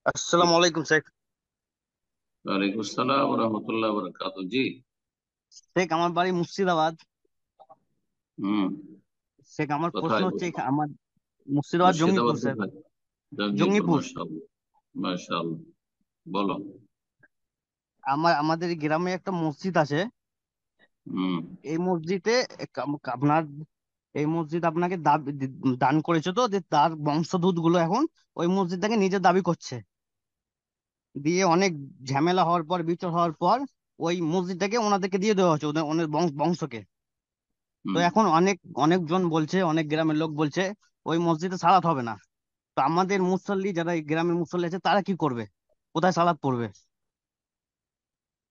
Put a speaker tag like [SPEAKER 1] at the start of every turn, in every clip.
[SPEAKER 1] আসসালামু আলাইকুম শেখ।
[SPEAKER 2] ওয়ালাইকুম আসসালাম রহমতুল্লাহ বরকাত। জি।
[SPEAKER 1] শেখ, আমার বাড়ি মুর্শিদাবাদ।
[SPEAKER 2] হুম।
[SPEAKER 1] শেখ, আমার প্রশ্ন
[SPEAKER 2] কোথায়
[SPEAKER 1] হচ্ছে
[SPEAKER 2] বলবো?
[SPEAKER 1] আমার মুর্শিদাবাদ জঙ্গিপুর
[SPEAKER 2] মুর্শিদাবাদ
[SPEAKER 1] স্যার।
[SPEAKER 2] কোথায়? জঙ্গিপুর,
[SPEAKER 1] জঙ্গিপুর।
[SPEAKER 2] মাশাআল্লাহ। মাশাআল্লাহ। বলো।
[SPEAKER 1] আমাদের গ্রামে একটা মসজিদ আছে।
[SPEAKER 2] হুম।
[SPEAKER 1] এই মসজিদে আপনার এই মসজিদ আপনাকে দান করেছে, তো যে তার বংশধূত গুলো এখন ওই মসজিদটাকে নিজের দাবি করছে। দিয়ে অনেক ঝামেলা হওয়ার পর, বিচার হওয়ার পর ওই মসজিদটাকে ওনাদেরকে দিয়ে দেওয়া হচ্ছে, ওদের ওদের বংশকে। তো
[SPEAKER 2] হুম।
[SPEAKER 1] এখন অনেকজন বলছে, অনেক গ্রামের লোক বলছে ওই মসজিদে সালাত হবে না। তো আমাদের মুসল্লি, যারা এই গ্রামের মুসল্লি আছে, তারা কি করবে? কোথায় সালাত পড়বে?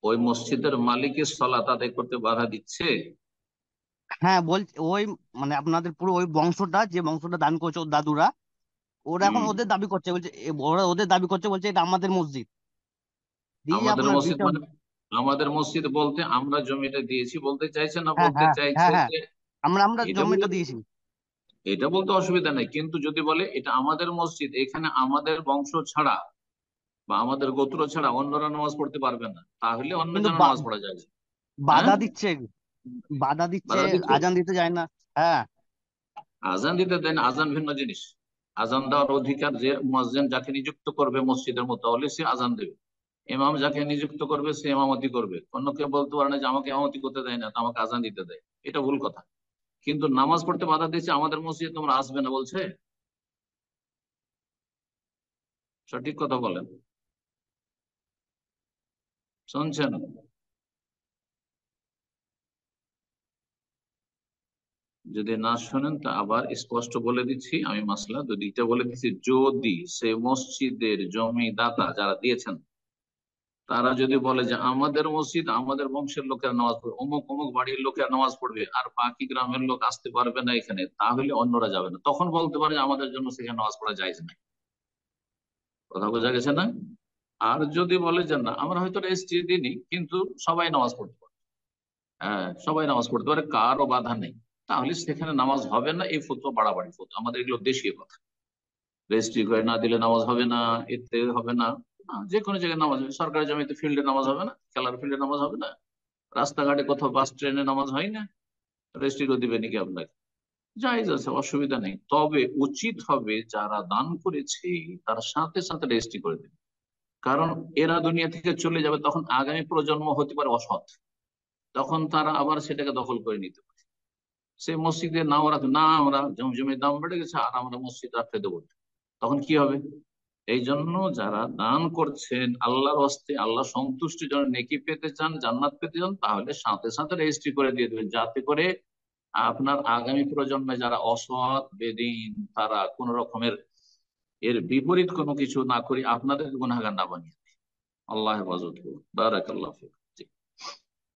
[SPEAKER 2] ওই মসজিদের মালিকের সালাত আদায় করতে বাধা দিচ্ছে?
[SPEAKER 1] হ্যাঁ, বলছে ওই, মানে আপনাদের পুরো ওই বংশটা, যে বংশটা দান করছে ওর দাদুরা, ওরা এখন
[SPEAKER 2] হুম।
[SPEAKER 1] ওদের দাবি করছে, বলছে ওরা ওদের দাবি করছে, বলছে এটা আমাদের মসজিদ। দিয়ে
[SPEAKER 2] আমাদের
[SPEAKER 1] আপনার
[SPEAKER 2] মসজিদ
[SPEAKER 1] বিচার।
[SPEAKER 2] মানে? আমাদের মসজিদ বলতে আমরা জমিটা দিয়েছি বলতে চাইছে, না
[SPEAKER 1] হ্যাঁ,
[SPEAKER 2] বলতে
[SPEAKER 1] হ্যাঁ, হ্যাঁ,
[SPEAKER 2] চাইছে
[SPEAKER 1] হ্যাঁ,
[SPEAKER 2] যে
[SPEAKER 1] আমরা
[SPEAKER 2] এটা বলে?
[SPEAKER 1] জমিটা দিয়েছি।
[SPEAKER 2] এটা বলতে অসুবিধা নেই, কিন্তু যদি বলে এটা আমাদের মসজিদ, এখানে আমাদের বংশ ছাড়া বা আমাদের গোত্র ছাড়া অন্যরা নামাজ পড়তে পারবে না, তাহলে অন্য
[SPEAKER 1] কিন্তু
[SPEAKER 2] জন নামাজ পড়া যায়। হ্যাঁ।
[SPEAKER 1] বাধা দিচ্ছে, বাধা দিচ্ছে,
[SPEAKER 2] বাধা দিচ্ছে?
[SPEAKER 1] আজান দিতে যায় না। হ্যাঁ।
[SPEAKER 2] আজান দিতে দেন, আজান ভিন্ন জিনিস। আজান দেওয়ার অধিকার যে মুয়াজ্জিন যাকে নিযুক্ত করবে মসজিদের মুতাওয়াল্লি, সে আজান দেবে। ইমাম যাকে নিযুক্ত করবে সে ইমামতি করবে। অন্য কেউ বলতে পারে না যে আমাকে ইমামতি করতে দেয় না, তো আমাকে আজান দিতে দেয়। এটা ভুল কথা। কিন্তু নামাজ পড়তে বাধা দিচ্ছে আমাদের মসজিদে তোমরা আসবে না বলছে। সঠিক কথা বলেন। শুনছেন? যদি না শোনেন তা আবার স্পষ্ট বলে দিচ্ছি, আমি মাসলা দুদিকটা বলে দিচ্ছি। যদি সে মসজিদের জমিদাতা যারা দিয়েছেন, তারা যদি বলে যে আমাদের মসজিদ, আমাদের বংশের লোকের নামাজ পড়বে, অমুক অমুক বাড়ির লোকের নামাজ পড়বে, আর বাকি গ্রামের লোক আসতে পারবে না এখানে, তাহলে অন্যরা যাবে না, তখন বলতে পারে যে আমাদের জন্য সেখানে নামাজ পড়া যায় না। কথা বোঝা গেছে না? আর যদি বলে যে না, আমরা হয়তো রেজিস্ট্রি দিইনি, কিন্তু সবাই নামাজ পড়তে পারে, হ্যাঁ সবাই নামাজ পড়তে পারে, কারও বাধা নেই, তাহলে সেখানে নামাজ হবে না। এই ফতোয়া বাড়াবাড়ি ফতোয়া, আমাদের এগুলো দেশীয় কথা। রেজিস্ট্রি করে না দিলে নামাজ হবে না, এতে হবে না। না, যে কোনো জায়গায় নামাজ হবে। সরকারি জমিতে ফিল্ডে নামাজ হবে না? খেলার ফিল্ডে নামাজ হবে না? রাস্তাঘাটে কোথাও বাস ট্রেনে নামাজ হয় না? রেজিস্ট্রিও দিবে নাকি আপনাকে? জায়েজ আছে, অসুবিধা নেই। তবে উচিত হবে যারা দান করেছে তার সাথে সাথে রেজিস্ট্রি করে দেবে। কারণ এরা দুনিয়া থেকে চলে যাবে, তখন আগামী প্রজন্ম হতে পারে অসৎ, তখন তারা আবার সেটাকে দখল করে নিতে পারে। সে মসজিদে না, ওরা না, আমরা জমির দাম বেড়ে গেছে আর আমরা মসজিদ রাখতে দেবো না। তখন কি হবে? এই জন্য যারা দান করছেন আল্লাহর হস্তে, আল্লাহ সন্তুষ্টির জন্য, নেকি পেতে চান, জান্নাত পেতে চান, তাহলে সাথে সাথে রেজিস্ট্রি করে দিয়ে দেবেন, যাতে করে আপনার আগামী প্রজন্মে যারা অসৎ বেদিন, তারা কোন রকমের এর বিপরীত কোনো কিছু না করে আপনাদের গুনাহগার না বানিয়ে দেয়। আল্লাহ হেফাজত করুন। বারাকাল্লাহ ফিক।